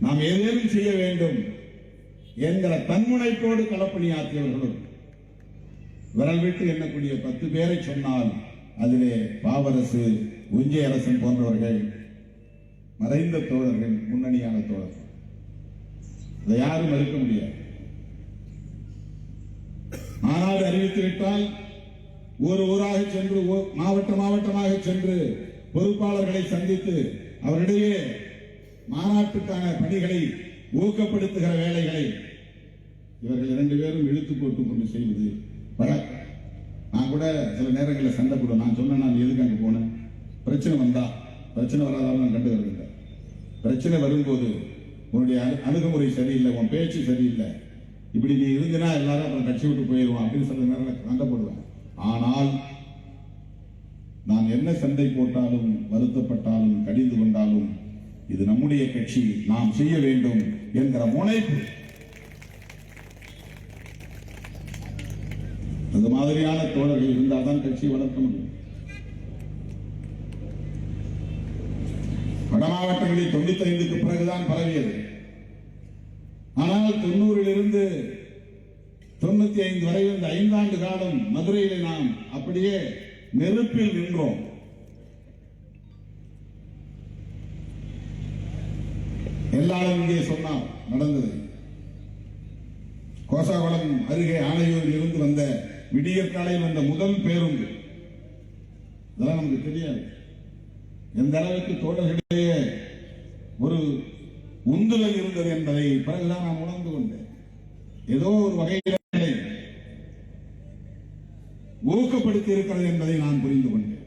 நாம் ஏதேனும் செய்ய வேண்டும் என்கிற தன்முனைப்போடு களப்பணியாற்றியவர்களும் விரல் விட்டு எண்ணக்கூடிய 10 பேரை சொன்னால் அதிலே பாவரசு, உஞ்சை அரசன் போன்றவர்கள் மறைந்த தோழர்கள், முன்னணியான தோழர்கள். அதை யாரும் மறுக்க முடியாது. மாநாடு அறிவித்துவிட்டால் ஒரு ஊராக சென்று, மாவட்டமாக சென்று பொறுப்பாளர்களை சந்தித்து அவரிடையே மாநாட்டுக்கான பணிகளை ஊக்கப்படுத்துகிற வேலைகளை இவர்கள் 2 பேரும் இழுத்து போட்டுக் கொண்டு செய்வது வழக்கம். நான் கூட சில நேரங்களில் சண்டை போடுவேன். நான் சொன்னேன், நான் எதுக்கு அங்கே போனேன், பிரச்சனை வந்தா பிரச்சனை வராதாலும் நான் கண்டு வருகின்றேன். பிரச்சனை வரும்போது உன்னுடைய அணுகுமுறை சரியில்லை, உன் பேச்சு சரியில்லை, இப்படி நீ இருந்தினா எல்லாரும் அப்புறம் கட்சி விட்டு போயிடுவான் அப்படின்னு சில நேரம் சண்டை போடுவேன். ஆனால் நான் என்ன சண்டை போட்டாலும், வருத்தப்பட்டாலும், கடிந்து கொண்டாலும் இது நம்முடைய கட்சி, நாம் செய்ய வேண்டும் என்கிற முனைப்பு, அந்த மாதிரியான தோழர்கள் இருந்தால் தான் கட்சியை வளர்க்க முடியும். வட மாவட்டங்களில் 95க்கு பிறகுதான் பரவியது. ஆனால் 90லிருந்து 95 வரை இந்த 5 ஆண்டு காலம் மதுரையிலே நாம் அப்படியே நெருப்பில் நின்றோம். எல்லாரும் இங்கே சொன்னார் நடந்தது. கோசாகுளம் அருகே ஆணையூரில் இருந்து வந்த விடியற்காலையில் வந்த முதல் பேருந்து, இதெல்லாம் நமக்கு தெரியாது. எந்த அளவுக்கு தோழர்களிடையே ஒரு உந்துதல் இருந்தது என்பதை பிறகுதான் நான் உணர்ந்து கொண்டேன். ஏதோ ஒரு வகையில் ஊக்கப்படுத்தி இருக்கிறது என்பதை நான் புரிந்து கொண்டேன்.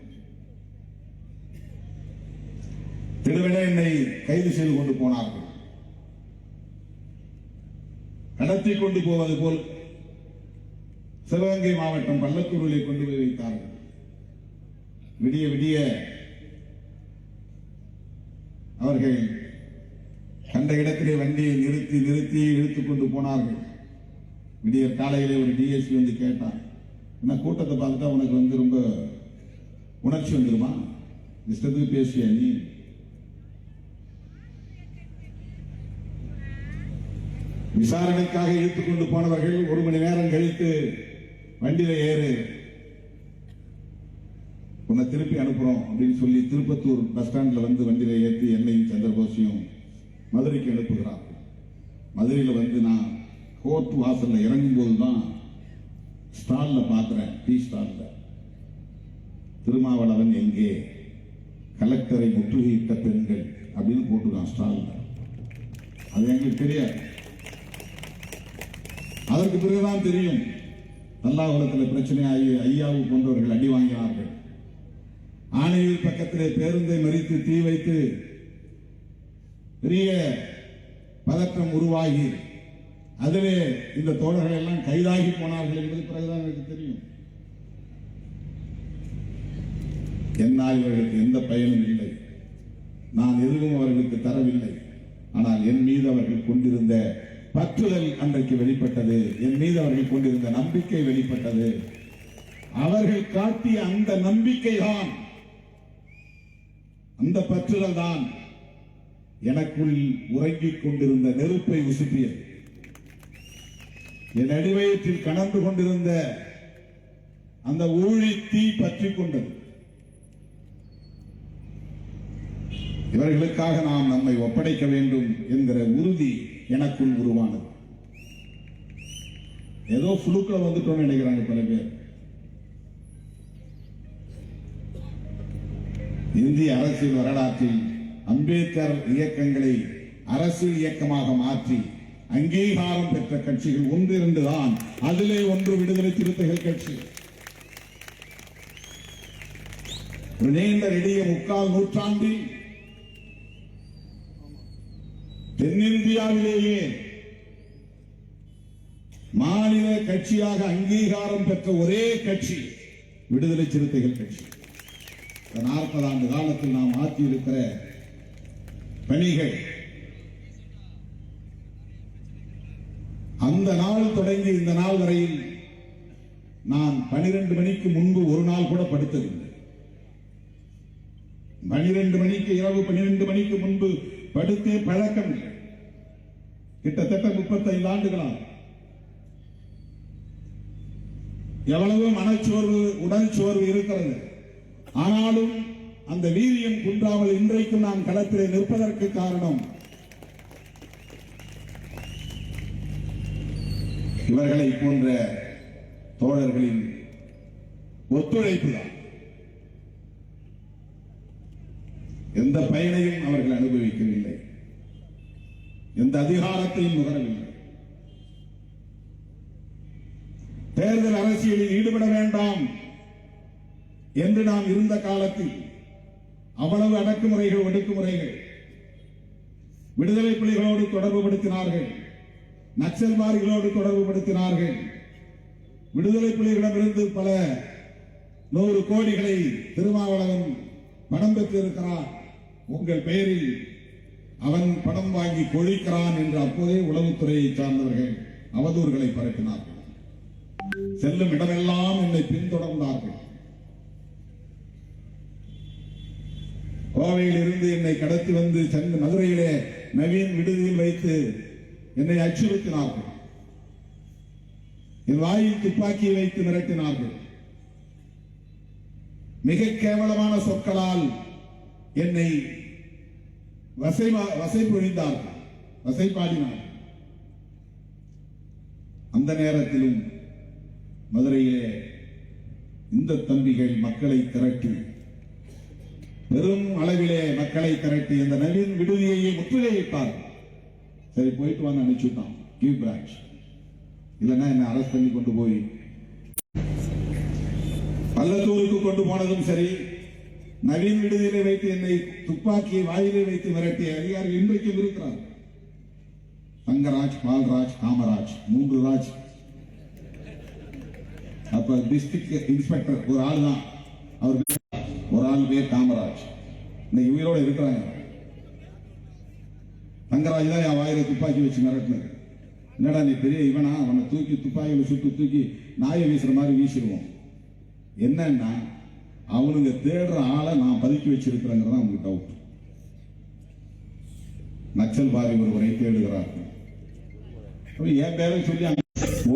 திடுவென என்னை கைது செய்து கொண்டு போனார்கள். கடத்தி கொண்டு போவது போல் சிவகங்கை மாவட்டம் பள்ளத்தூரிலே கொண்டு போய் வைத்தார்கள். விடிய விடிய அவர்கள் கண்ட இடத்திலே வண்டியை நிறுத்தி நிறுத்தி இழுத்துக் கொண்டு போனார்கள். விடிய காலையிலே ஒரு டிஎஸ்பி வந்து கேட்டான், என்ன கூட்டத்தை பார்த்துட்டா உனக்கு ரொம்ப உணர்ச்சி வந்துருமா, இஷ்டத்துக்கு பேசியா நீ? விசாரணைக்காக இழுத்துக் கொண்டு போனவர்கள் 1 மணி நேரம் கழித்து வண்டியில ஏறு, உன்னை திருப்பி அனுப்புறோம் அப்படின்னு சொல்லி திருப்பத்தூர் பஸ் ஸ்டாண்ட்ல வந்து வண்டியில ஏற்றி என்னையும் சந்திரபோஸையும் மதுரைக்கு அனுப்புகிறார். மதுரையில வந்து நான் கோர்ட் வாசல்ல இறங்கும் போதுதான் ஸ்டால்ல பாக்குறேன், டீ ஸ்டால்ல திருமாவளவன் எங்கே, கலெக்டரை முற்றுகையிட்ட பெண்கள் அப்படின்னு போட்டுருக்கான் ஸ்டால்ல. அது எங்களுக்கு தெரியாது. அதற்கு பிறகுதான் தெரியும் நல்லாகுளத்தில் பிரச்சனையாகி ஐயாவு போன்றவர்கள் அடி வாங்கினார்கள். ஆணையூர் பக்கத்திலே பேருந்தை மறித்து தீ வைத்து பெரிய பதற்றம் உருவாகி அதிலே இந்த தோழர்கள் எல்லாம் கைதாகி போனார்கள் என்பது பிறகுதான் எனக்கு தெரியும். என்னால் இவர்களுக்கு எந்த பயனும் இல்லை, நான் எதுவும் அவர்களுக்கு தரவில்லை. ஆனால் என் மீது அவர்கள் கொண்டிருந்த பற்றுதல் அன்றைக்கு வெளிப்பட்டது, என் மீது அவர்கள் கொண்டிருந்த நம்பிக்கை வெளிப்பட்டது. அவர்கள் காட்டிய அந்த நம்பிக்கை தான், அந்த பற்றுதல் தான் எனக்குள் உறங்கிக் கொண்டிருந்த நெருப்பை உசுப்பியது. என் அடிவயத்தில் கனந்து கொண்டிருந்த அந்த ஊழி தீ பற்றிக் கொண்டது. இவர்களுக்காக நாம் நம்மை ஒப்படைக்க வேண்டும் என்கிற உறுதி எனக்குள் உருவானது. ஏதோ புழுக்களை வந்துட்டோம்னு நினைக்கிறாங்க பல பேர். இந்திய அரசியல் வரலாற்றில் அம்பேத்கர் இயக்கங்களை அரசியல் இயக்கமாக மாற்றி அங்கீகாரம் பெற்ற கட்சிகள் 1-2 தான். அதிலே ஒன்று விடுதலை சிறுத்தைகள் கட்சி. நீண்ட நெடிய 3/4 நூற்றாண்டில் தென்னிந்தியாவிலேயே மாநில கட்சியாக அங்கீகாரம் பெற்ற ஒரே கட்சி விடுதலை சிறுத்தைகள் கட்சி. 40 ஆண்டு காலத்தில் நாம் ஆற்றியிருக்கிற பணிகள், அந்த நாள் தொடங்கி இந்த நாள் வரையில் நான் 12 மணிக்கு முன்பு ஒரு நாள் கூட படுத்ததில்லை. 12 மணிக்கு, இரவு 12 மணிக்கு முன்பு படுத்தே பழக்கம் இல்லை. கிட்டத்தட்ட 35 ஆண்டுகளாக எவ்வளவு மனச்சோர்வு உடல் சோர்வு இருக்கிறது. ஆனாலும் அந்த வீரியம் குன்றாமல் இன்றைக்கும் நாம் களத்திலே நிற்பதற்கு காரணம் இவர்களை போன்ற தோழர்களின் ஒத்துழைப்பு தான். எந்த பயனையும் அவர்கள் அனுபவிக்கவில்லை, எந்த அதிகாரத்தையும் நுகரவில்லை. தேர்தல் அரசியலில் ஈடுபட வேண்டாம் என்று நாம் இருந்த காலத்தில் அவ்வளவு அடக்குமுறைகள் ஒடுக்குமுறைகள் விடுதலை புலிகளோடு தொடர்பு படுத்தினார்கள், நக்சல்வாதிகளோடு தொடர்பு படுத்தினார்கள். விடுதலை புலிகளிடமிருந்து பல 100 கோடிகளை திருமாவளவன் பணம் பெற்றிருக்கிறார், உங்கள் பெயரில் அவன் பணம் வாங்கி கொழிக்கிறான் என்று அப்போதே உளவுத்துறையை சார்ந்தவர்கள் அவதூறுகளை பரப்பினார்கள். செல்லும் இடமெல்லாம் என்னை பின்தொடர்ந்தார்கள். கோவையில் இருந்து என்னை கடத்தி வந்து சென்று மதுரையிலே நவீன் விடுதியில் வைத்து என்னை அச்சுறுத்தினார்கள். என் வாயில் துப்பாக்கியை வைத்து மிரட்டினார்கள். மிக கேவலமான சொற்களால் என்னை வசைப்பொழிந்தார்கள், வசைப்பாடினார்கள். அந்த நேரத்திலும் மதுரையிலே இந்த தம்பிகள் மக்களை திரட்டி, பெரும் அளவிலே மக்களை திரட்டி இந்த நவீன் விடுதியை முற்றுகையிட்டார். சரி, போயிட்டு வந்து அனுப்பிச்சுட்டான் கிவ் பிரான்ச், இல்லைன்னா என்னை அரெஸ்ட் பண்ணி கொண்டு போய் பள்ளத்தூருக்கு கொண்டு போனதும் சரி. நவீன் விடுதியிலே வைத்து என்னை துப்பாக்கியை வாயிலே வைத்து மிரட்டிய அதிகாரிகள் இன்றைக்கும் இருக்கிறார். தங்கராஜ், பால்ராஜ், காமராஜ், 3 ராஜ். அப்ப டிஸ்ட்ரிக்ட் இன்ஸ்பெக்டர் ஒரு ஆள் தான், அவர் ஒரு ஆள் பேர் காமராஜ். இன்னைக்கு உயிரோடு இருக்கிறாங்க. தங்கராஜ் தான் என் வாயில துப்பாக்கி வச்சு மிரட்டினது. என்னடா நீ பெரிய இவனா, அவனை தூக்கி துப்பாக்கியில சுட்டு தூக்கி நாயை வீசுற மாதிரி வீசிடுவோம். என்னன்னா அவனுங்க தேடுற ஆளை நான் பதுக்கி வச்சிருக்கிறேங்கிறதா அவங்களுக்கு டவுட். நக்சல்வாதி ஒருவரை தேடுகிறார்கள். என் பேரை சொல்லி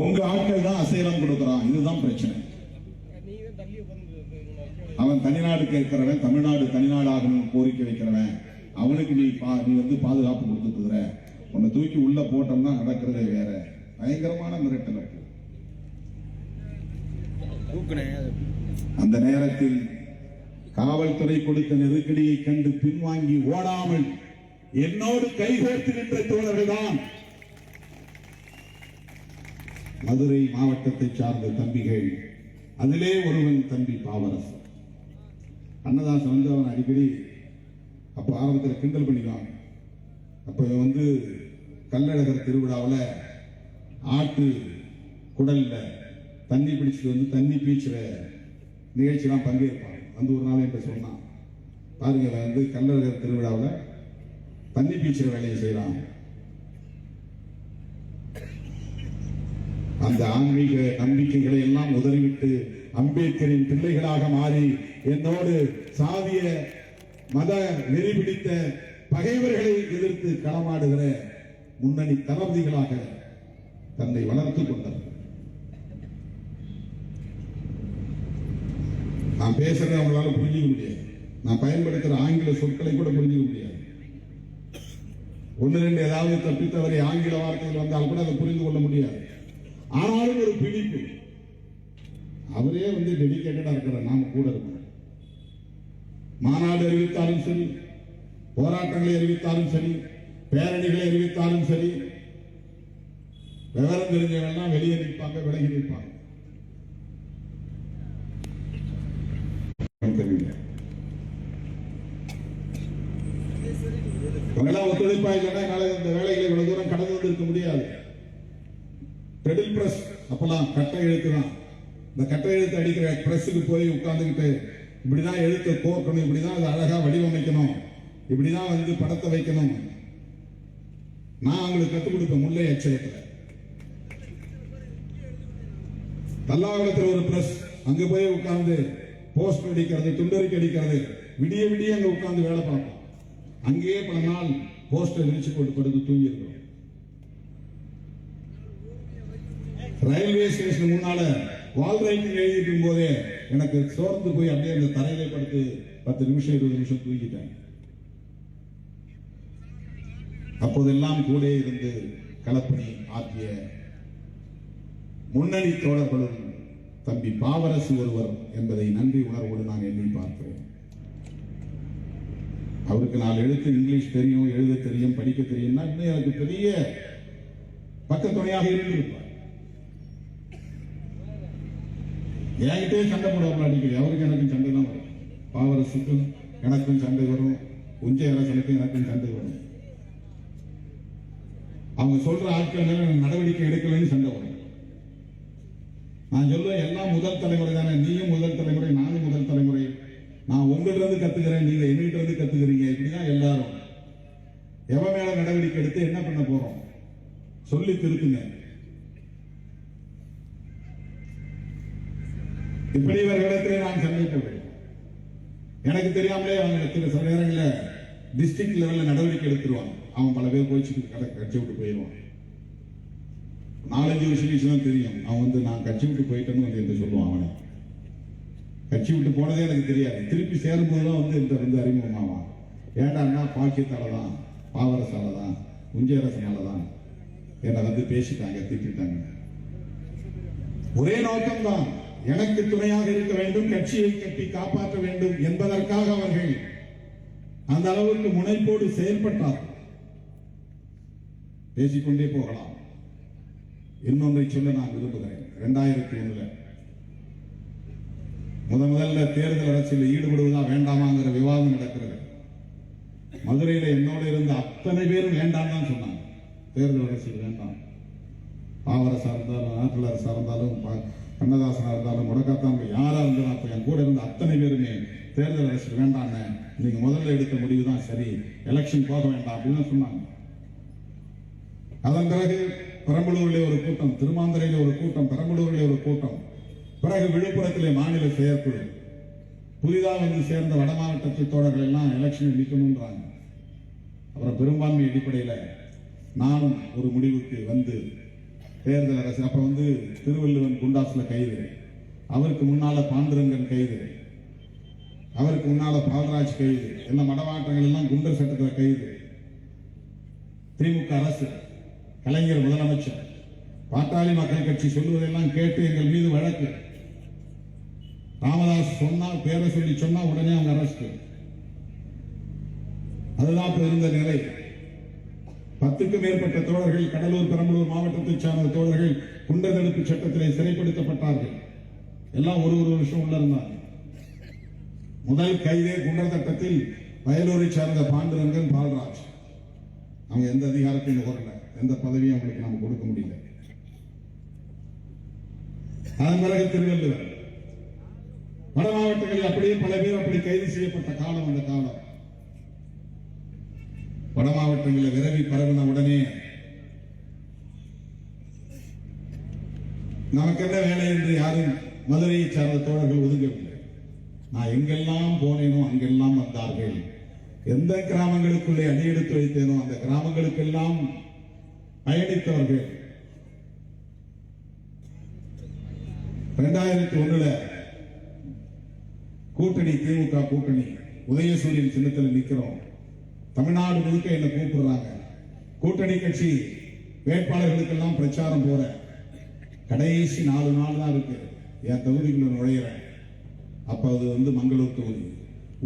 உங்க ஆட்கள் தான் அசைலம் கொடுக்கிறான். இதுதான் பிரச்சனை. அவன் தனிநாடு கேட்கிறவன், தமிழ்நாடு தனிநாடாகணும் கோரிக்கை வைக்கிறவன், அவனுக்கு நீ வந்து பாதுகாப்பு கொடுத்துட்டுற, உன்னை தூக்கி உள்ள போட்டோம்னா நடக்கிறதே வேற. பயங்கரமான மிரட்டல். அந்த நேரத்தில் காவல்துறை கொடுத்த நெருக்கடியை கண்டு பின்வாங்கி ஓடாமல் என்னோடு கைகோர்த்து நின்ற தோழர்கள் தான் மதுரை மாவட்டத்தை சார்ந்த தம்பிகள். அதிலே ஒருவன் தம்பி பாவரசன். கண்ணதாசன் வந்து அவன் அடிக்கடி அப்ப ஆரம்பத்தில் கிண்டல் பண்ணிக்கலாம். அப்ப வந்து கள்ளழகர் திருவிழாவில் ஆட்டு குடல்ல தண்ணி பிடிச்சிட்டு வந்து தண்ணி பீச்சுற நிகழ்ச்சியெல்லாம் பங்கேற்பான். வந்து ஒரு நாள் என்ற சொன்னான், பாருங்க வந்து கள்ளழகர் திருவிழாவில் தண்ணி பீச்சுற வேலையை செய்யறான். அந்த ஆன்மீக நம்பிக்கைகளை எல்லாம் உதறிவிட்டு அம்பேத்கரின் பிள்ளைகளாக மாறி என்னோடு சாதிய மத வெறி பிடித்த பகைவர்களை எதிர்த்து களமாடுகிற முன்னணி தளபதிகளாக தன்னை வளர்த்துக் கொண்டார். நான் பேசுறதை அவங்களால புரிஞ்சுக்க முடியாது. நான் பயன்படுத்துற ஆங்கில சொற்களை கூட புரிஞ்சுக்க முடியாது. 1-2 ஏதாவது தப்பித்தவரை ஆங்கில வார்த்தைகள் வந்தால் கூட அதை புரிந்து கொள்ள முடியாது. ஆனாலும் ஒரு பிடிப்பு. அவரே வந்து டெடிகேட்டடா இருக்கிறார், நாம கூட இருக்கிறோம். மாநாடு அறிவித்தாலும் சரி, போராட்டங்களை அறிவித்தாலும் சரி, பேரணிகளை அறிவித்தாலும் சரி, விவரம் தெரிஞ்சவெல்லாம் வெளியே நிற்பாங்க, விலகி நிற்பாங்க. இவங்கெல்லாம் ஒத்துழைப்பா இல்லைன்னா என்னால இந்த வேலைகளை இவ்வளவு தூரம் கடந்து வந்திருக்க முடியாது. பெடில் பிரஸ் அப்பெல்லாம் கட்டை எழுத்து தான். இந்த கட்டை எழுத்து அடிக்கிற பிரஸுக்கு போய் உட்கார்ந்துக்கிட்டு இப்படிதான் எழுத்து கோர்க்கணும், இப்படிதான் அதை அழகா வடிவமைக்கணும், இப்படிதான் வந்து படத்தை வைக்கணும். நான் அவங்களுக்கு கற்றுக் கொடுப்பேன். முல்லை அச்சயத்துல தல்லாகுளத்தில் ஒரு பிரஸ், அங்க போய் உட்கார்ந்து போஸ்ட் அடிக்கிறது, துண்டறிக்கை அடிக்கிறது, விடிய விடிய அங்க உட்கார்ந்து வேலை பார்ப்போம். அங்கேயே பல நாள் போஸ்டர் விரிச்சு போட்டு படுத்து தூங்கி இருக்கிறோம். ரயில்வே ஸ்டேஷன் முன்னால வால் ரைட்டிங் எழுதிட்டு போதே எனக்கு சோர்ந்து போய் அப்படியே அந்த தரையில படுத்து 10 நிமிஷம் 20 நிமிஷம் தூங்கிட்டேன். அப்போதெல்லாம் கூட இருந்து களப்பணி ஆற்றிய முன்னணி தோழர்களும் தம்பி பாவரசு ஒருவர் என்பதை நன்றி உணர்வோடு நான் எண்ணி பார்க்கிறேன். அவருக்கு 4 எழுத்து இங்கிலீஷ் தெரியும், எழுத தெரியும், படிக்க தெரியும்னா இன்னும் எனக்கு பெரிய பக்கத்துணையாக இருந்திருப்பார். என்கிட்டே சண்டை போடுவாங்க அடிக்கடி. அவருக்கு எனக்கும் சண்டை தான் வரும். பாவரசுக்கும் எனக்கும் சண்டை வரும், உஞ்சை அரசனுக்கும் எனக்கும் சண்டை வரும். அவங்க சொல்ற ஆட்கள் மேல நடவடிக்கை எடுக்கலன்னு சண்டை வரும். நான் சொல்லுவேன், எல்லாம் முதல் தலைமுறை தானே, நீயும் முதல் தலைமுறை, நானும் முதல் தலைமுறை. நான் உங்கள்கிட்ட இருந்து கத்துக்கிறேன், நீங்க எங்ககிட்ட இருந்து கத்துக்கிறீங்க. இப்படிதான் எல்லாரும். எவன் மேல நடவடிக்கை எடுத்து என்ன பண்ண போறோம் சொல்லி திருத்துங்க. இப்படி இவர்களிடத்திலே நான் சந்தித்தேன். எனக்கு தெரியாமலே அவங்க சில நேரங்களில் டிஸ்ட்ரிக்ட் லெவலில் நடவடிக்கை எடுத்துருவாங்க. அவன் பல பேர் போயிட்டு கட்சி விட்டு போயிடுவான். 4-5 விஷயம் தான் தெரியும். அவன் நான் கட்சி விட்டு போயிட்டேன்னு என்று சொல்லுவான். அவனை கட்சி விட்டு போனதே எனக்கு தெரியாது. திருப்பி சேரும்போது தான் இந்த அறிமுகமாவான். ஏண்டான்னா பாக்கியத்தால தான், பாவரசால தான், உஞ்சரசனால தான் என்னை பேசிட்டாங்க, திட்டாங்க. ஒரே நோக்கம் தான், எனக்கு துணையாக இருக்க வேண்டும், கட்சியை கட்டி காப்பாற்ற வேண்டும் என்பதற்காக அவர்கள் அந்த அளவுக்கு முனைப்போடு செயல்பட்டார். பேசிக்கொண்டே போகலாம். இன்னொன்றை சொல்ல நான் விரும்புகிறேன். 2001 முதல்ல தேர்தல் அரசியல் ஈடுபடுவதா வேண்டாமாங்கிற விவாதம் நடக்கிறது. மதுரையில என்னோட இருந்த அத்தனை பேரும் வேண்டாம் தான் சொன்னாங்க. தேர்தல் அரசியல் வேண்டாம். பாவரசா இருந்தாலும், நாட்டில் அரசா இருந்தாலும், கண்ணதாசனா இருந்தாலும், முடக்கத்தான் யாரா இருந்தாலும், அப்ப என் கூட இருந்த அத்தனை பேருமே தேர்தல் அரசியல் வேண்டாம், நீங்க முதல்ல எடுத்த முடிவு தான் சரி, எலெக்ஷன் போக வேண்டாம் அப்படின்னு சொன்னாங்க. அதன் பிறகு பெரம்பலூரிலே ஒரு கூட்டம், திருமாந்தரையிலே ஒரு கூட்டம், பெரம்பலூரிலே ஒரு கூட்டம், பிறகு விழுப்புரத்திலே மாநில செயற்குழு, புதிதாக சேர்ந்த வட மாவட்டத்து தோழர்கள் எல்லாம் எலெக்ஷனில் நிற்கணும்ன்றாங்க. அப்புறம் பெரும்பான்மை அடிப்படையில் நானும் ஒரு முடிவுக்கு வந்து தேர்தல் அரசு. அப்ப திருவள்ளுவன் குண்டாஸ்ல கைது, அவருக்கு முன்னால பாண்டுரங்கன் கைது, அவருக்கு முன்னால பால்ராஜ் கைது, எல்லாம் மடமாற்றங்கள் எல்லாம் குண்டர் சட்டத்தில் கைது. திமுக அரசு, கலைஞர் முதலமைச்சர், பாட்டாளி மக்கள் கட்சி சொல்லுவதெல்லாம் கேட்டு எங்கள் மீது வழக்கு. ராமதாஸ் சொன்னா, பேரை சொல்லி சொன்னா உடனே அவங்க அரசு. அதுதான் இருந்த நிலை. 10க்கும் மேற்பட்ட தோழர்கள், கடலூர் பெரம்பலூர் மாவட்டத்தை சார்ந்த தோழர்கள் குண்டர் தடுப்பு சட்டத்திலே சிறைப்படுத்தப்பட்டார்கள். எல்லாம் ஒரு வருஷம் உள்ள இருந்தாங்க. முதல் கைதே குண்டர் சட்டத்தில் வயலூரை சார்ந்த பாண்டுரங்கன், பால்ராஜ். அவங்க எந்த அதிகாரத்தையும் நுகரல, எந்த பதவியும் அவங்களுக்கு நாம கொடுக்க முடியல. அதன் பிறகு திருவள்ளுவர், வட மாவட்டங்களில் அப்படியே பல பேர் அப்படி கைது செய்யப்பட்ட காலம் அந்த காலம். வட மாவட்டங்களில் விரவி பரவின உடனே நமக்கு என்ன வேலை என்று யாரும் மதுரையை சார்ந்த தோழர்கள் ஒதுங்கவில்லை. நான் எங்கெல்லாம் போனேனோ அங்கெல்லாம் வந்தார்கள். எந்த கிராமங்களுக்குள்ளே அடியெடுத்து வைத்தேனோ அந்த கிராமங்களுக்கெல்லாம் பயணித்தவர்கள். 2001 கூட்டணி, திமுக கூட்டணி, உதயசூரியன் சின்னத்தில் நிற்கிறோம். தமிழ்நாடு முழுக்க என்ன கூப்பிடுறாங்க. கூட்டணி கட்சி வேட்பாளர்களுக்கெல்லாம் பிரச்சாரம் போற கடைசி 4 நாள் தான் இருக்கு. என் தொகுதிக்குள்ள நுழையிறேன். அப்ப அது மங்களூர் தொகுதி.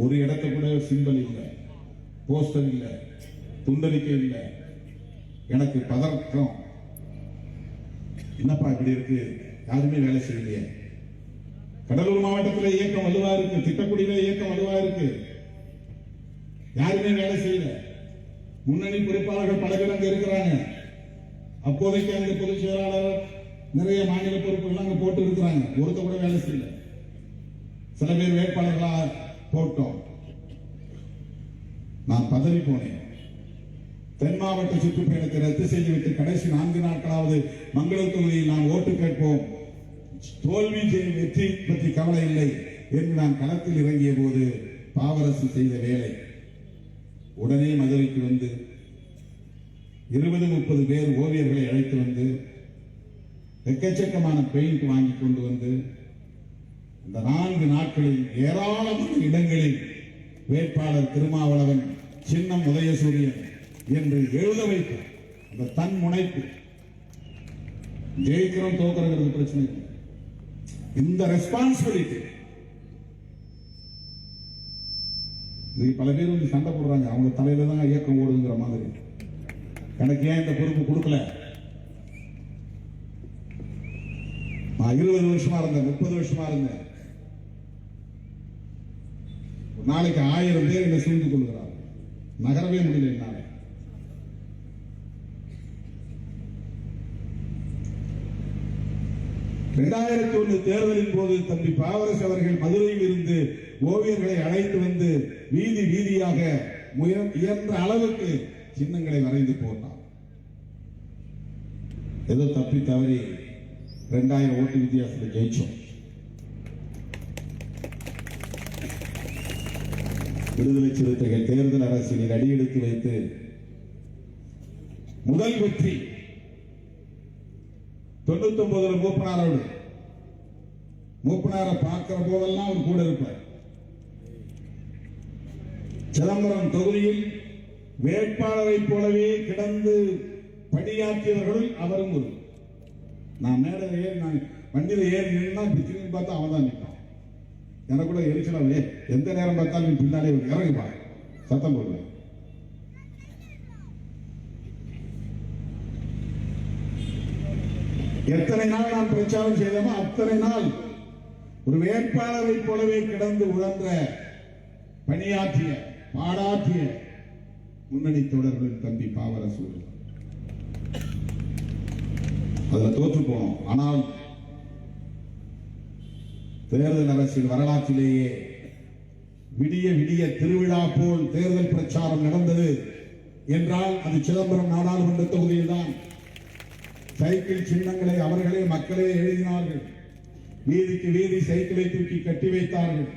ஒரு இடத்த கூட சிம்பல் இல்லை, போஸ்டர் இல்லை, துண்டறிக்கை இல்லை. எனக்கு பதற்றம். என்னப்பா இப்படி இருக்கு, யாருமே வேலை செய்யலையே. கடலூர் மாவட்டத்தில் இயக்கம் வலுவா இருக்கு, திட்டக்குடியில இயக்கம் வலுவா இருக்கு, யாருமே வேலை செய்யல. முன்னணி பொறுப்பாளர்கள் பல பேர் அங்க இருக்கிறாங்க. அப்போதைக்கு அந்த பொதுச் செயலாளர் நிறைய மாநில பொறுப்புகள் அங்க போட்டு இருக்கிறாங்க. ஒருத்த கூட வேலை செய்யல. சில பேர் வேட்பாளர்களா போட்டோம். நான் பதவி போனேன். தென் மாவட்ட சுற்றுப்பயணத்தை ரத்து செய்துவிட்டு கடைசி 4 நாட்களாவது மங்களூர் தொகுதியில் நாம் ஓட்டு கேட்போம், தோல்வி வெற்றி பற்றி கவலை இல்லை என்று நான் களத்தில் இறங்கிய போது பாவரசு செய்த வேலை. உடனே மதுரைக்கு வந்து 20-30 பேர் ஓவியர்களை அழைத்து வந்து எக்கச்சக்கமான பெயிண்ட் வாங்கி கொண்டு வந்து இந்த 4 நாட்களில் ஏராளமான இடங்களில் வேட்பாளர் திருமாவளவன், சின்னம் உதயசூரியன் என்று எழுத வைத்தார். அந்த தன் முனைப்பு, ஜெயிக்கிறோம் தோக்குறது பிரச்சனை இல்லை, இந்த ரெஸ்பான்சிபிலிட்டி. பல பேர் வந்து சண்டை போடுறாங்க, அவங்க தலையில தான் இயக்கம் ஓடுங்கிற மாதிரி. எனக்கு ஏன் இந்த பொறுப்பு கொடுக்கல? நான் 20 வருஷமா இருந்தேன், 30 வருஷமா இருந்தேன். ஒரு நாளைக்கு 1000 பேர் என்னை சூழ்ந்து கொள்கிறார், நகரவே முடியல என்னால. தேர்தலின் போது தம்பி பாவரசு அவர்கள் மதுரையில் இருந்து ஓவியர்களை அழைத்து வந்து வீதி வீதியாக இயன்ற அளவுக்கு சின்னங்களை வரைந்து போட்டார். ஏதோ தப்பி தவறி 2000 ஓட்டு வித்தியாசத்தில் ஜெயிச்சோம். விடுதலை சிறுத்தைகள் தேர்தல் அரசியலில் அடியெடுத்து வைத்து முதல் வெற்றி 99 மூப்பனாரோடு. மூப்பனாரை பார்க்கிற போதெல்லாம் அவர் கூட இருப்பார். சிதம்பரம் தொகுதியில் வேட்பாளரை போலவே கிடந்து பணியாற்றியவர்கள் அவரும் ஒரு. நான் மேடையில் ஏறி, நான் வண்டியில் ஏறி நின்னா பிச்சின்னு பார்த்தா அவன் தான் நிற்பான். எனக்கு கூட எரிச்சலாவே, எந்த நேரம் பார்த்தாலும் பின்னாலே இறங்குப்பா, சத்தம் போடுவேன். எத்தனை நாள் நான் பிரச்சாரம் செய்தோமோ அத்தனை நாள் ஒரு வேட்பாளரை போலவே கிடந்து உழன்ற பணியாற்றிய பாடாற்றிய முன்னணி தொடர்களின் தம்பி பாவரசு. அதுல தோற்று போனோம். ஆனால் தேர்தல் அரசியல் வரலாற்றிலேயே விடிய விடிய திருவிழா போல் தேர்தல் பிரச்சாரம் நடந்தது என்றால் அது சிதம்பரம் நாடாளுமன்ற தொகுதியில் தான். சைக்கிள் சின்னங்களை அவர்களே மக்களே எழுதினார்கள். வீதிக்கு வீதி சைக்கிளை தூக்கி கட்டி வைத்தார்கள்.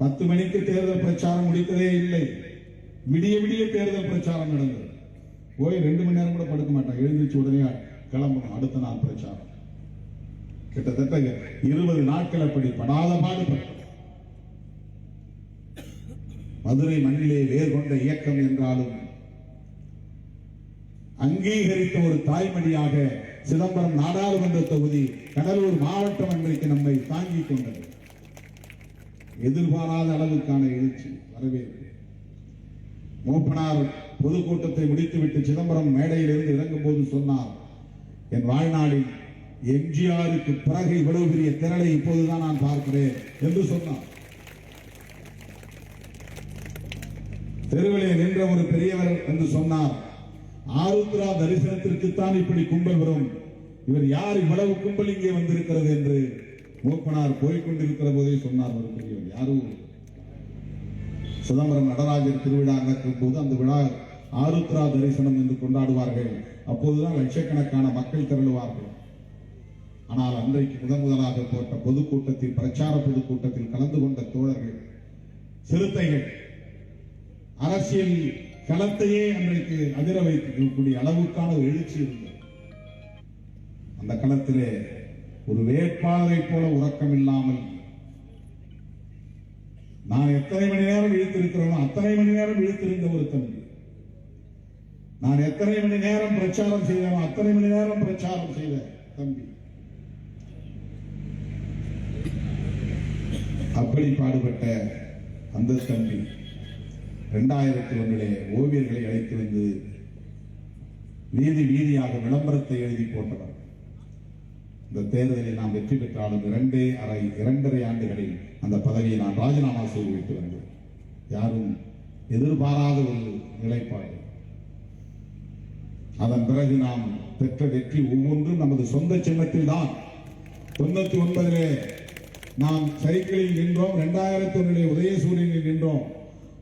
10 மணிக்கு தேர்தல் பிரச்சாரம் முடித்ததே இல்லை. விடிய விடிய தேர்தல் பிரச்சாரம் நடந்தது. போய் 2 மணி நேரம் கூட படுக்க மாட்டாங்க, எழுந்திருச்சு உடனே கிளம்பணும் அடுத்த நாள் பிரச்சாரம். கிட்டத்தட்ட 20 நாட்கள் அப்படி படாத பாடுபட்டது. மதுரை மண்ணிலே வேர் கொண்ட இயக்கம் என்றாலும் அங்கீகரித்த ஒரு தாய்மொழியாக சிதம்பரம் நாடாளுமன்ற தொகுதி, கடலூர் மாவட்டம் அன்றைக்கு நம்மை தாங்கிக் கொண்டது. எதிர்பாராத அளவுக்கான எழுச்சி, வரவேற்பு. மூப்பனார் பொதுக்கூட்டத்தை முடித்துவிட்டு சிதம்பரம் மேடையில் இருந்து இறங்கும் போது சொன்னார், என் வாழ்நாளில் எம்ஜிஆருக்கு பிறகு இவ்வளவு பெரிய திரளை இப்போதுதான் நான் பார்க்கிறேன் என்று சொன்னார். தெருவிலே நின்ற ஒரு பெரியவர் என்று சொன்னார், ஆருத்ரா தரிசனத்திற்குத்தான் இப்படி கும்பல் வரும், இவர் யார் இவ்வளவு கும்பல் இங்கே வந்திருக்கிறது என்று மூப்பனார் போய்கொண்டிருக்கிற போதே சொன்னார். ஒரு பெரியவர், யாரும் சிதம்பரம் நடராஜர் திருவிழா நடக்கும் போது அந்த விழா ஆருத்ரா தரிசனம் என்று கொண்டாடுவார்கள். அப்போதுதான் லட்சக்கணக்கான மக்கள் திரளுவார்கள். ஆனால் அன்றைக்கு முதலாக போட்ட பொதுக்கூட்டத்தில், பிரச்சார பொதுக்கூட்டத்தில் கலந்து கொண்ட தோழர்கள், சிறுத்தைகள், அரசியல் களத்தையே அன்றைக்கு அதிர வைக்கக்கூடிய அளவுக்கான ஒரு எழுச்சி இருந்தது. அந்த களத்திலே ஒரு வேட்பாளரை போல உறக்கம் இல்லாமல் நான் எத்தனை மணி நேரம் இழுத்திருக்கிறோமோ அத்தனை மணி நேரம் இழுத்திருந்த ஒரு தம்பி, நான் எத்தனை மணி நேரம் பிரச்சாரம் செய்தோமோ அத்தனை மணி நேரம் பிரச்சாரம் செய்த தம்பி, அப்படி பாடுபட்ட அந்த தம்பி 2001 ஓவியர்களை அழைத்து வந்து வீதி வீதியாக விளம்பரத்தை எழுதி போட்டவர். இந்த தேர்தலில் நாம் வெற்றி பெற்றாலும் 2.5 ஆண்டுகளில் அந்த பதவியை நான் ராஜினாமா செய்துவிட்டு வந்தேன். யாரும் எதிர்பாராத ஒரு நிலைப்பாடு. அதன் பிறகு நாம் பெற்ற வெற்றி ஒவ்வொன்றும் நமது சொந்த சின்னத்தில் தான். 99 நாம் சைக்கிளில் நின்றோம், 2001 உதயசூரியனில் நின்றோம்.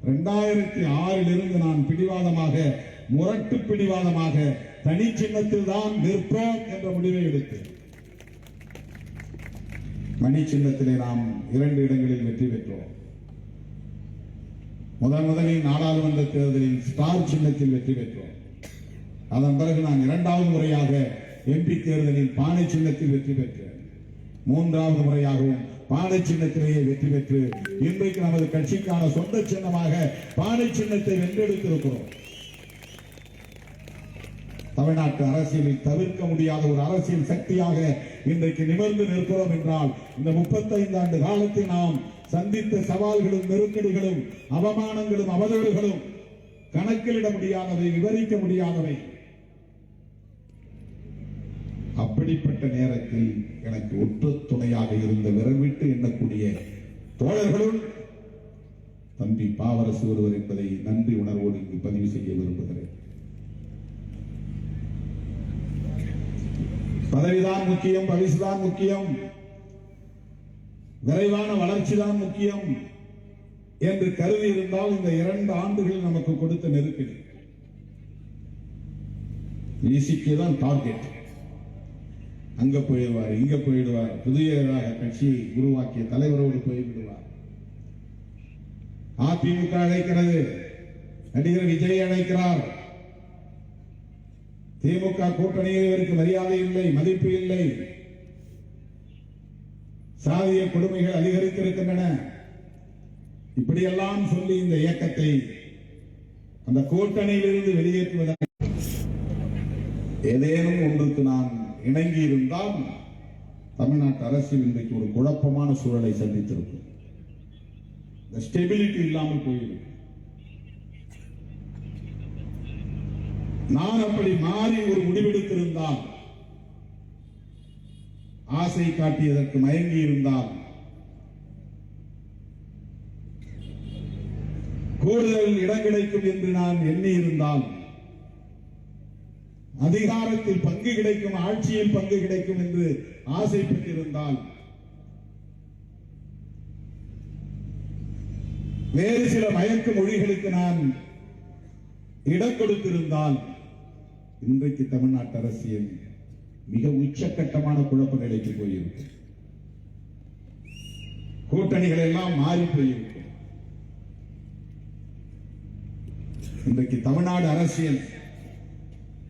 2006 நான் பிடிவாதமாக, முரட்டு பிடிவாதமாக தனி சின்னத்தில் தான் நிற்போம் என்ற முடிவை எடுத்தேன். மணி சின்னத்திலே நாம் 2 இடங்களில் வெற்றி பெற்றோம். முதலில் நாடாளுமன்ற தேர்தலில் ஸ்டார் சின்னத்தில் வெற்றி பெற்றோம். அதன் பிறகு நான் 2வது முறையாக எம்பி தேர்தலில் பானை சின்னத்தில் வெற்றி பெற்று 3வது முறையாகவும் பானை சின்னத்திலேயே வெற்றி பெற்று இன்றைக்கு நமது கட்சிக்கான சொந்த சின்னமாக பானை சின்னத்தை வென்றெடுத்திருக்கிறோம். தமிழ்நாட்டு அரசியலில் தவிர்க்க முடியாத ஒரு அரசியல் சக்தியாக இன்றைக்கு நிமிர்ந்து நிற்கிறோம் என்றால் இந்த 35 ஆண்டு காலத்தில் நாம் சந்தித்த சவால்களும் நெருக்கடிகளும் அவமானங்களும் அவதூறுகளும் கணக்கிலிட முடியாதவை, விவரிக்க முடியாதவை. அப்படிப்பட்ட நேரத்தில் எனக்கு ஒற்று துணையாக இருந்த விரல் விட்டு எண்ணக்கூடிய தோழர்களும் தம்பி பாவரசு ஒருவர் என்பதை நன்றி உணர்வோடு இங்கு பதிவு செய்ய விரும்புகிறேன். பதவிதான் முக்கியம், பரிசுதான் முக்கியம், விரைவான வளர்ச்சி தான் முக்கியம் என்று கருதி இருந்தால் இந்த 2 ஆண்டுகள் நமக்கு கொடுத்த நெருக்கடி விசிக்கு தான் டார்கெட். அங்க போயிடுவார், இங்க போயிடுவார், புதியதாக கட்சியை உருவாக்கிய தலைவரோடு போய்விடுவார். அதிமுக அழைக்கிறது, நடிகர் விஜய் அழைக்கிறார். திமுக கூட்டணியில் இவருக்கு மரியாதை இல்லை, மதிப்பு இல்லை, சாதிய கொடுமைகள் அதிகரித்திருக்கின்றன. இப்படியெல்லாம் சொல்லி இந்த இயக்கத்தை அந்த கூட்டணியிலிருந்து வெளியேற்றுவதாக ஏதேனும் ஒன்றுக்கு நான் இணங்கி இருந்தால் தமிழ்நாட்டு அரசியல் இன்றைக்கு ஒரு குழப்பமான சூழலை சந்தித்திருக்கும். ஸ்டெபிலிட்டி இல்லாமல் போயிருக்கும். நான் அப்படி மாறி ஒரு முடிவெடுத்திருந்தால், ஆசை காட்டியதற்கு மயங்கி இருந்தால், கூடுதல் இடம் கிடைக்கும் என்று நான் எண்ணி இருந்தால், அதிகாரத்தில் பங்கு கிடைக்கும், ஆட்சியில் பங்கு கிடைக்கும் என்று ஆசைப்பட்டிருந்தால், வேறு சில மயக்க மொழிகளுக்கு நான் இடம் கொடுத்திருந்தால் இன்றைக்கு தமிழ்நாட்டு அரசியல் மிக உச்சக்கட்டமான குழப்ப நிலைக்கு போயிருக்கும். கூட்டணிகள் எல்லாம் மாறி போயிருக்கும். இன்றைக்கு தமிழ்நாடு அரசியல்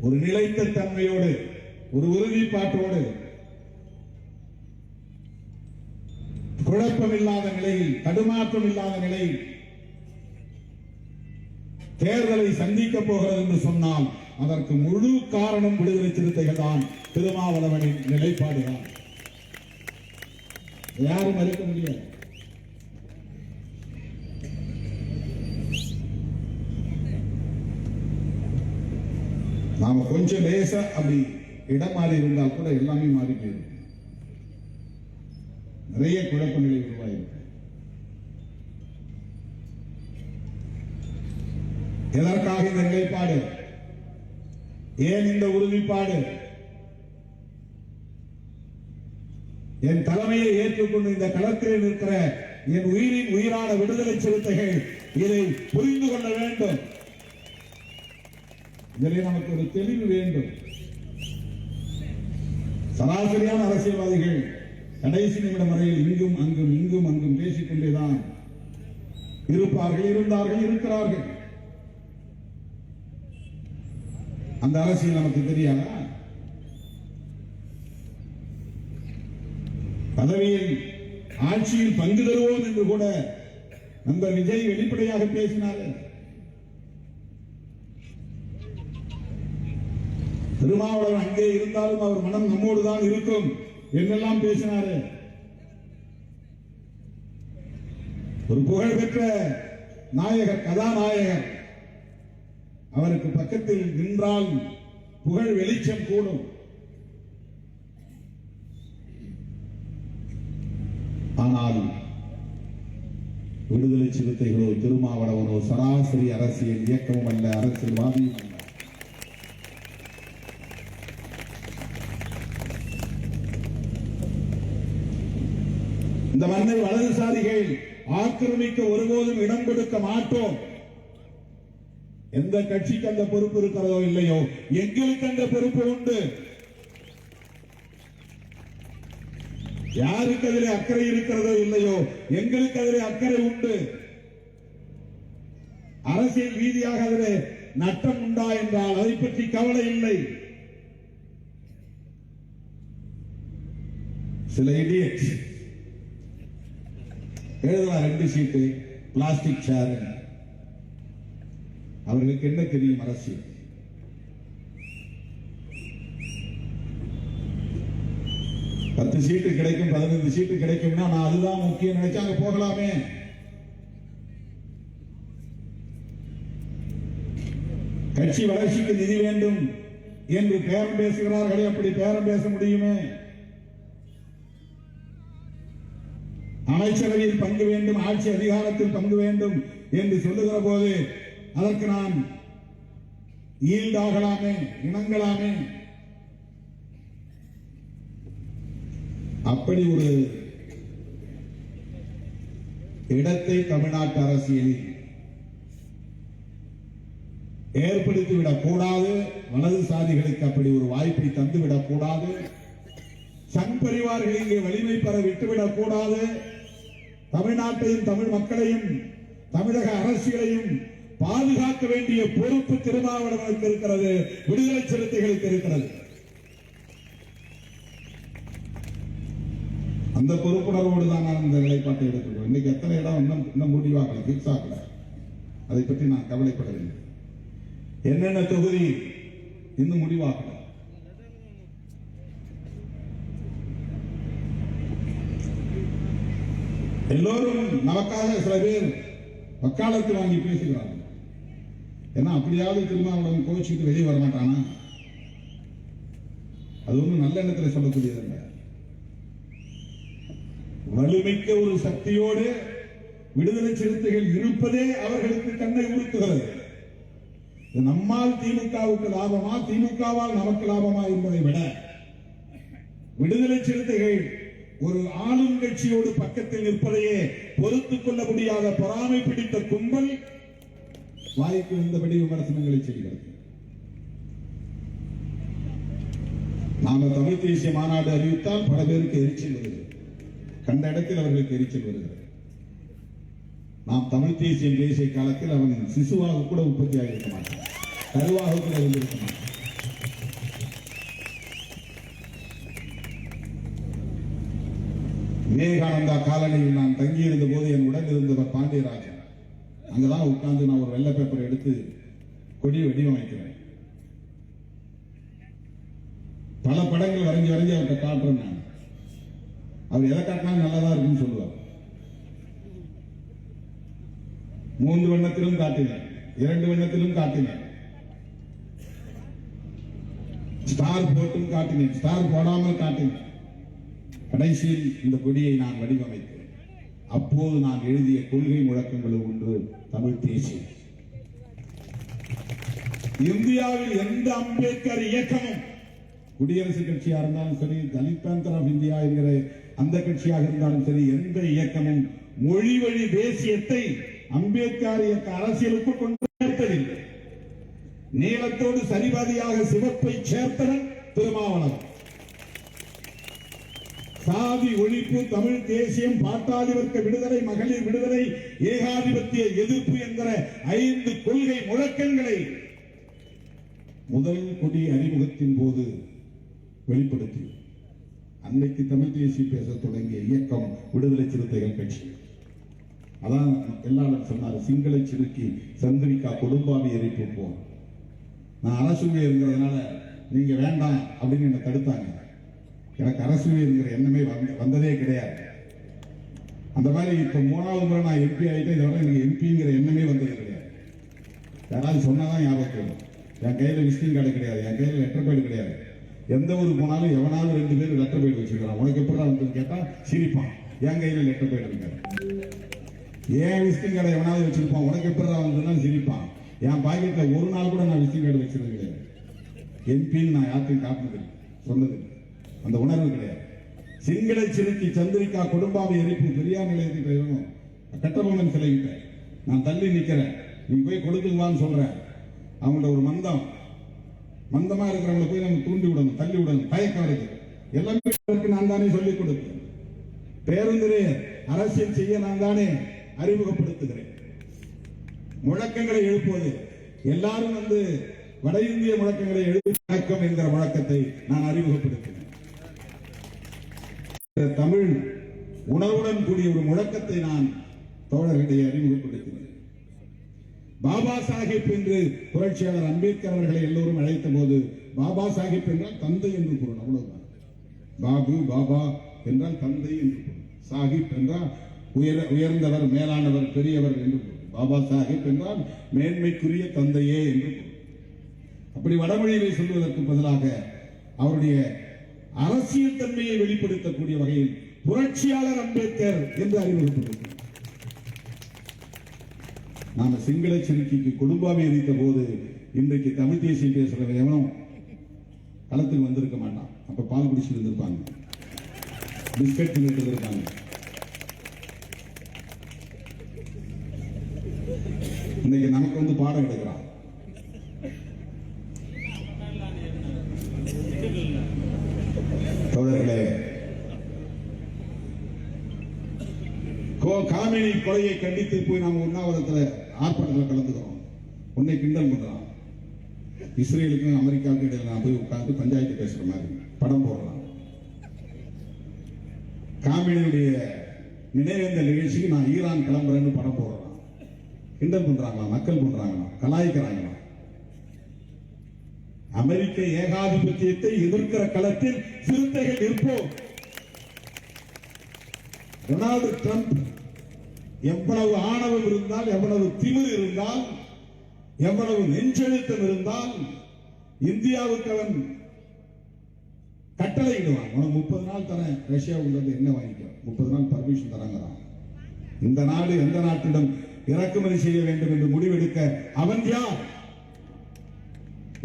ஒரு நிலைத்த தன்மையோடு, ஒரு உறுதிப்பாட்டோடு, குழப்பம் இல்லாத நிலையில், தடுமாற்றம் இல்லாத நிலையில் தேர்தலை சந்திக்க போகிறது என்று சொன்னால் அதற்கு முழு காரணம் விடுதலை சிறுத்தைகள் தான், திருமாவளவனின் நிலைப்பாடுதான். யாரும் மறுக்க முடியாது. நாம கொஞ்சம் லேசா அப்படி இடம் மாறி இருந்தால் கூட எல்லாமே மாறி போயிருக்கு. நிறைய குழப்ப நிலை உருவாயிருக்கு. எதற்காக இந்த நிலைப்பாடு? ஏன் இந்த உறுதிப்பாடு? என் தலைமையை ஏற்றுக்கொண்டு இந்த களத்தில் நிற்கிற என் உயிரின் உயிரான விடுதலை சிறுத்தைகள் இதை புரிந்து கொள்ள வேண்டும். இதிலே நமக்கு ஒரு தெளிவு வேண்டும். சராசரியான அரசியல்வாதிகள் கடைசி நிமிடம் வரையில் இங்கும் அங்கும் இங்கும் அங்கும் பேசிக்கொண்டேதான் இருப்பார்கள், இருந்தார்கள், இருக்கிறார்கள். அந்த அரசியல் நமக்கு தெரியாதா? பதவியில் ஆட்சியில் பங்கு தருவோம் என்று கூட நண்பர் விஜய் வெளிப்படையாக பேசினார். திருமாவளவன் அங்கே இருந்தாலும் அவர் மனம் நம்மோடுதான் இருக்கும் என்றெல்லாம் பேசினார். ஒரு புகழ்பெற்ற நாயகர், கதாநாயகர், அவருக்கு பக்கத்தில் நின்றால் புகழ் வெளிச்சம் கூடும். ஆனால் விடுதலை சிறுத்தைகளோ திருமாவளவனோ சராசரி அரசியல் இயக்கமும் அல்ல, அரசியல்வாதியும் அல்ல. இந்த மண்ணை வலதுசாரிகள் ஆக்கிரமிக்க ஒருபோதும் இடம் கொடுக்க மாட்டோம். எந்த கட்சிக்கு அந்த பொறுப்பு இருக்கிறதோ இல்லையோ, எங்களுக்கு அந்த பொறுப்பு உண்டு. யாருக்கு அதிலே அக்கறை இருக்கிறதோ இல்லையோ, எங்களுக்கு அதிலே அக்கறை உண்டு. அரசியல் ரீதியாக அதிலே நட்டம் உண்டா என்றால் அதை பற்றி கவலை இல்லை. சில இடியட்ஸ் எழுதுவா 2 சீட்டு பிளாஸ்டிக் சேர். அவர்களுக்கு என்ன தெரியும் அரசியல்? பத்து சீட்டு கிடைக்கும், 15 சீட்டு கிடைக்கும்னா நான் அதுதான் முக்கியம் நினைச்சா அங்க போகலாமே. கட்சி வளர்ச்சிக்கு நிதி வேண்டும் என்று பேரம் பேசுகிறார்களே, அப்படி பேரம் பேச முடியுமே? அமைச்சரவையில் பங்கு வேண்டும், ஆட்சி அதிகாரத்தில் பங்கு வேண்டும் என்று சொல்லுகிற போது அதற்கு நான் ஈல்டாகலாமே, இணங்கலாமே? அப்படி ஒரு இடத்தை தமிழ்நாட்டு அரசியலில் ஏற்படுத்திவிடக் கூடாது. வலதுசாரிகளுக்கு அப்படி ஒரு வாய்ப்பை தந்துவிடக் கூடாது. சங் பரிவார்கள் இங்கே வலிமை பெற விட்டுவிடக் கூடாது. தமிழ்நாட்டையும் தமிழ் மக்களையும் தமிழக அரசியலையும் பாதுகாக்க வேண்டிய பொறுப்பு திருமாவளவனுக்கு இருக்கிறது, விடுதலை சிறுத்தைகளுக்கு இருக்கிறது. அந்த பொறுப்புணர்வோடு தான் நான் இந்த நிலைப்பாட்டை எடுத்துக்கிறோம். இன்னைக்கு எத்தனை இடம் இன்னும் முடிவாகல, பிக்ஸ் ஆகல, அதை பற்றி நான் கவலைப்படவில்லை. என்னென்ன தொகுதி இன்னும் முடிவாகல. எல்லோரும் நமக்காக சில பேர் வக்காலத்து வாங்கி பேசுகிறார்கள். ஏன்னா அப்படியாவது திருமாவளவன் கோச்சிட்டு வெளியே வரமாட்டானா? அது ஒன்றும் நல்ல எண்ணத்தில் சொல்லக்கூடியது. வலுமிக்க ஒரு சக்தியோடு விடுதலை சிறுத்தைகள் இருப்பதே அவர்களுக்கு கண்ணை உறுத்துகிறது. நம்மால் திமுகவுக்கு லாபமா, திமுகவால் நமக்கு லாபமா என்பதை விட விடுதலை சிறுத்தைகள் ஒரு ஆளும் கட்சியோடு பக்கத்தில் நிற்பதையே பொறுத்துக் கொள்ள முடியாத பொறாமை பிடித்த கும்பல் வாய்க்கு வந்தபடி விமர்சனங்களை செய்கிறது. நாம தமிழ் தேசிய மாநாடு அறிவித்தால் பல பேருக்கு எரிச்சல் வருகிறது, கண்ட இடத்தில் அவர்களுக்கு எரிச்சல் வருகிறது. நாம் தமிழ் தேசியம் தேசிய காலத்தில் அவன் சிசுவாக கூட உற்பத்தியாக இருக்க மாட்டான், கருவாக கூட இருந்திருக்க மாட்டான். விவேகானந்தா காலனியில் நான் தங்கியிருந்த போது என் உடன் இருந்தவர் பாண்டியராஜன். அங்கதான் உட்கார்ந்து நான் ஒரு வெள்ளை பேப்பர் எடுத்து கொடி வடிவமைக்கிறேன். பல படங்கள் வரைஞ்சி அவர்கிட்ட காட்டுறேன். நான் அவர் எதை காட்டினாலும் நல்லதா இருக்குன்னு சொல்லுவார். 3 வண்ணத்திலும் காட்டினார், 2 வண்ணத்திலும் காட்டினார், ஸ்டார் போட்டும் காட்டினேன், ஸ்டார் போடாமல் காட்டினேன். கடைசியில் இந்த கொடியை நான் வடிவமைத்தேன். அப்போது நான் எழுதிய கொள்கை முழக்கங்கள் ஒன்று தமிழ் தேசியம். இந்தியாவில் எந்த அம்பேத்கர் இயக்கமும், குடியரசுக் கட்சியா இருந்தாலும் சரி, தலித் பேந்தர் ஆஃப் இந்தியா என்கிற அந்த கட்சியாக இருந்தாலும் சரி, எந்த இயக்கமும் மொழி வழி தேசியத்தை அம்பேத்கர் இயக்க அரசியலுக்கு கொண்டு சேர்த்ததில்லை. நீளத்தோடு சரிபாதியாக சிவப்பை சேர்த்தவன் திருமாவளவன். சாதி ஒழிப்பு, தமிழ் தேசியம், பாட்டாளி வர்க்க விடுதலை, மகளிர் விடுதலை, ஏகாதிபத்திய எதிர்ப்பு என்கிற 5 கொள்கை முழக்கங்களை முதல் கொடி அறிமுகத்தின் போது வெளிப்படுத்தி அன்னைக்கு தமிழ் தேசியம் பேச தொடங்கிய இயக்கம் விடுதலை சிறுத்தைகள் கட்சி. அதான் எல்லாரும் சொன்னார், சிங்கள சிறுக்கி சந்திரிகா கொடும்பாவி எரிப்போம். நான் அரசுமே இருக்கிறதுனால நீங்க வேண்டாம் அப்படின்னு என்ன தடுத்தாங்க. எனக்கு அரசுமே இருக்கிற எண்ணமே வந்ததே கிடையாது. அந்த மாதிரி இப்ப 3வது முறை நான் எம்பி ஆகிட்டேன். இதோட எனக்கு எம்பிங்கிற எண்ணமே வந்தது கிடையாது. யாராவது சொன்னாதான் ஞாபகம். என் கையில விசிட்டிங் கார்டு கிடையாது, என் கையில லெட்டர் பேடு கிடையாது. எந்த ஊருக்கு போனாலும் எவனாவது 2 பேர் லெட்டர் பேடு வச்சிருக்கான். உனக்கு எப்படி வந்து கேட்டா சிரிப்பான். என் கையில லெட்டர் பேடு இருக்காரு. ஏன் விசிட்டிங் கார்டை எவனாவது வச்சிருப்பான். உனக்கு எப்படி வந்து சிரிப்பான். என் பாக்கெட்ல ஒரு நாள் கூட நான் விசிட்டிங் கார்டு வச்சிருந்தது கிடையாது. எம்பின்னு நான் யாருக்கும் காட்டினது சொன்னது அந்த உணர்வு கிடையாது. சிங்கள சிறுக்கி சந்திரிகா கொடும்பாவி எரிப்பு பெரியார் நிலையத்தில் கட்டபொம்மன் சிலைகிட்ட நான் தள்ளி நிக்கிறேன். நீ போய் கொடுத்துக்குவான்னு சொல்றேன். அவங்களோட ஒரு மந்தமா இருக்கிறவங்களை போய் நம்ம தூண்டி விடணும், தள்ளி விடணும், தயக்கம் இருக்கு. எல்லாமே நான் தானே சொல்லிக் கொடுத்தேன். பேருந்திலே அரசியல் செய்ய நான் தானே அறிமுகப்படுத்துகிறேன். முழக்கங்களை எழுப்புவது, எல்லாரும் வட இந்திய முழக்கங்களை எழுதி வணக்கம் என்கிற முழக்கத்தை நான் அறிமுகப்படுத்தினேன். தமிழ் உணர்வுடன் கூடிய ஒரு முழக்கத்தை நான் தோழர்களிடையே அறிமுகப்படுத்தினேன். பாபா சாஹிப் என்று புரட்சியாளர் அம்பேத்கர் அவர்களை எல்லோரும் அழைத்த போது பாபா சாஹிப் என்றால் தந்தை என்று பொருள், அவ்வளவுதான். பாபு பாபா என்றால் தந்தை என்று பொருள், சாஹிப் என்றால் உயர்ந்தவர், மேலானவர், பெரியவர் என்று பொருள். பாபா சாஹிப் என்றால் மேன்மைக்குரிய தந்தையே என்று பொருள். அப்படி வடமொழியிலே சொல்வதற்கு பதிலாக அவருடைய அரசியல் தன்மையை வெளிப்படுத்தக்கூடிய வகையில் புரட்சியாளர் அம்பேத்கர் என்று அறிமுகப்படுத்தினார். நாம சிங்கள சிறுக்கிக்கு குடும்பமே எரித்த போது இன்றைக்கு தமிழ் தேசியம் பேசுறவன் எவனும் களத்துக்கு வந்திருக்க மாட்டான். அப்ப பால் குடிச்சு இருந்திருப்பாங்க, பிஸ்கட் இருந்திருப்பாங்க. இன்னைக்கு நமக்கு வந்து பாடம் எடுக்கிறான். தோழர்களே, காமினி கொலையை கண்டித்து போய் நாம உண்ணாவிரத்துல ஆர்ப்பாட்டத்தில் கலந்துக்கிறோம். உன்னை கிண்டல் பண்றான். இஸ்ரேலுக்கும் அமெரிக்காவுக்கும் இடையில நான் போய் உட்கார்ந்து பஞ்சாயத்து பேசுற மாதிரி படம் போடுறான். காமினியுடைய நினைவேந்த நிகழ்ச்சிக்கு நான் ஈரான் கிளம்புறேன்னு படம் போடுறான். கிண்டல் பண்றாங்களா, நக்கல் பண்றாங்களா, கலாய்க்கிறாங்களா? அமெரிக்க ஏகாதிபத்தியத்தை எதிர்க்கிற களத்தில் சிறுத்தைகள் இருப்போம். டொனால்டு டிரம்ப் எவ்வளவு ஆணவம் இருந்தால், எவ்வளவு திமிர் இருந்தால், எவ்வளவு நெஞ்செழுத்தம் இருந்தால் இந்தியாவுக்கு அவன் கட்டளை இடுவான். உனக்கு 30 நாள் தரேன், ரஷ்யா உள்ளது என்ன வாங்கிக்க, 30 நாள் பர்மிஷன் தராங்கிறான். இந்த நாடு எந்த நாட்டிடம் இறக்குமதி செய்ய வேண்டும் என்று முடிவெடுக்க அவன் யார்?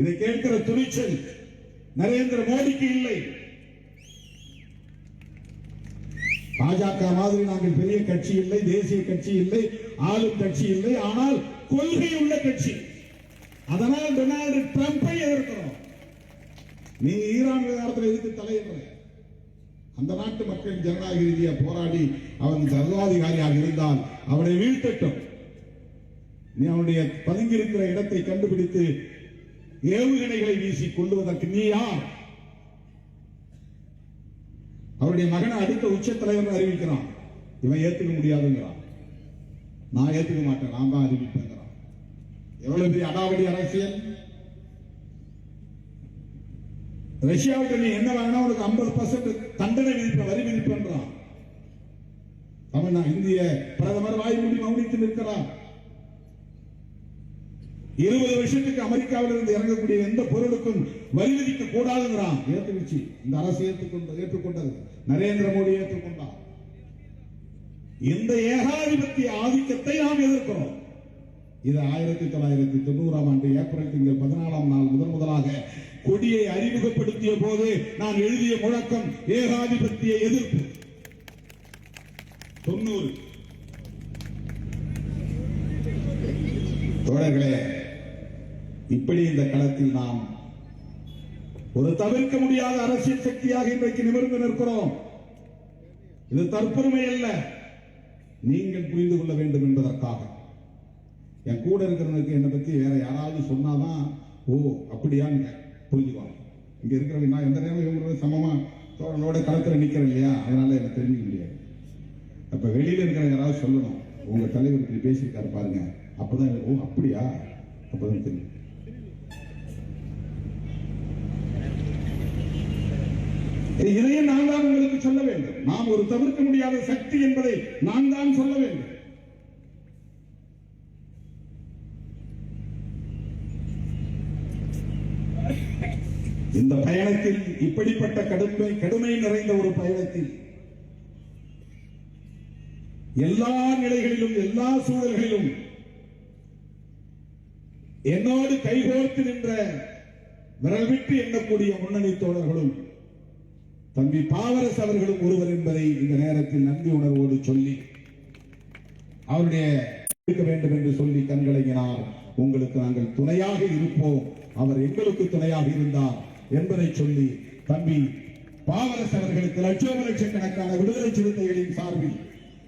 இதை கேட்கிற துணிச்சல் நரேந்திர மோடிக்கு இல்லை. பாஜக மாதிரி நாங்கள் பெரிய கட்சி இல்லை, தேசிய கட்சி இல்லை, ஆளும் கட்சி இல்லை, ஆனால் கொள்கை உள்ள கட்சி. அதனால் டொனால்டு டிரம்பை எதிர்க்கிறோம். நீ ஈரான் விவகாரத்தில் எதிர்த்து தலையிடுற. அந்த நாட்டு மக்கள் ஜனநாயக ரீதியா போராடி அவன் சர்வாதிகாரியாக இருந்தால் அவனை வீழ்த்தட்டும். நீ அவனுடைய பதுங்கியிருக்கிற இடத்தை கண்டுபிடித்து ஏவுகணைகளை வீசி கொள்ளுவதற்கு நீ யார்? அவருடைய மகனை அடுத்த உச்ச தலைவர் அறிவிக்கிறான். இவன் ஏத்துக்க முடியாதுங்கிறான். நான் ஏத்துக்க மாட்டேன், நான் தான் அறிவிப்பேங்கிறான். எவ்வளவு பெரிய அடாவடி அரசியல்! ரஷ்யாவுக்கு நீ என்ன வாங்கினா உனக்கு 50% தண்டனை விதிப்ப, வரி விதிப்பன்றான். தமிழ்நாடு இந்திய பிரதமர் வாய்மொழி மௌனித்து நிற்கிறார். 20 வருஷத்துக்கு அமெரிக்காவில் இருந்து இறங்கக்கூடிய எந்த பொருளுக்கும் வரி விதிக்க கூடாதுங்கிறான். ஏற்றுக்குச்சு. இந்த அரசு ஏற்றுக்கொண்டது, நரேந்திர மோடி ஏற்றுக்கொண்டார். இந்த ஏகாதிபத்திய ஆதிக்கத்தை நாம் எதிர்க்கிறோம். இது 1990ஆம் ஆண்டு ஏப்ரல் திங்கள் 14ஆம் நாள் முதலாக கொடியை அறிமுகப்படுத்திய போது நான் எழுதிய முழக்கம் ஏகாதிபத்திய எதிர்ப்பு. 90 தோழர்களே, இப்படி இந்த களத்தில் நாம் ஒரு தவிர்க்க முடியாத அரசியல் சக்தியாக இன்றைக்கு நிமிர்ந்து நிற்கிறோம். இது தற்பெருமை அல்ல, நீங்கள் புரிந்து கொள்ள வேண்டும் என்பதற்காக. என் கூட இருக்கிறவனுக்கு என்னை பத்தி வேற யாராவது சொன்னாதான் ஓ அப்படியான்னு புரிஞ்சுக்குவாங்க. இங்க இருக்கிறவங்க நான் எந்த நேரம் இவங்களோட சமமா தோழனோட களத்தில் நிக்கிறேன் இல்லையா, அதனால எனக்கு தெரிஞ்சுக்க முடியாது. அப்ப வெளியில இருக்கிற யாராவது சொல்லணும், உங்க தலைவர் இப்படி பேசியிருக்காரு பாருங்க, அப்பதான் ஓ அப்படியா, அப்பதான் தெரியும். இதையும் நான் தான் உங்களுக்கு சொல்ல வேண்டும். நாம் ஒரு தவிர்க்க முடியாத சக்தி என்பதை நான் தான் சொல்ல வேண்டும். இந்த பயணத்தில், இப்படிப்பட்ட கடுமை நிறைந்த ஒரு பயணத்தில் எல்லா நிலைகளிலும், எல்லா சூழல்களிலும் என்னோடு கைகோர்த்து நின்ற விரல் விட்டு எண்ணக்கூடிய முன்னணி தோழர்களும் தம்பி பாவரசு அவர்களும் ஒருவர் என்பதை இந்த நேரத்தில் நன்றி உணர்வோடு சொல்லி அவருடைய இருக்க வேண்டும் என்று சொல்லி கண்கலங்கினார். உங்களுக்கு நாங்கள் துணையாக இருப்போம், அவர் எங்களுக்கு துணையாக இருந்தார் என்பதை சொல்லி தம்பி பாவரசு அவர்களுக்கு லட்சக்கணக்கான விடுதலை சிறுத்தைகளின் சார்பில்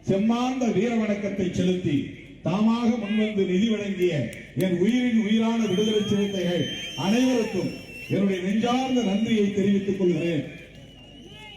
செம்மார்ந்த வீர வணக்கத்தை செலுத்தி தாமாக முன்வந்து நிதி வழங்கிய என் உயிரின் உயிரான விடுதலை சிறுத்தைகள் அனைவருக்கும் என்னுடைய நெஞ்சார்ந்த நன்றியை தெரிவித்துக் கொள்கிறேன்.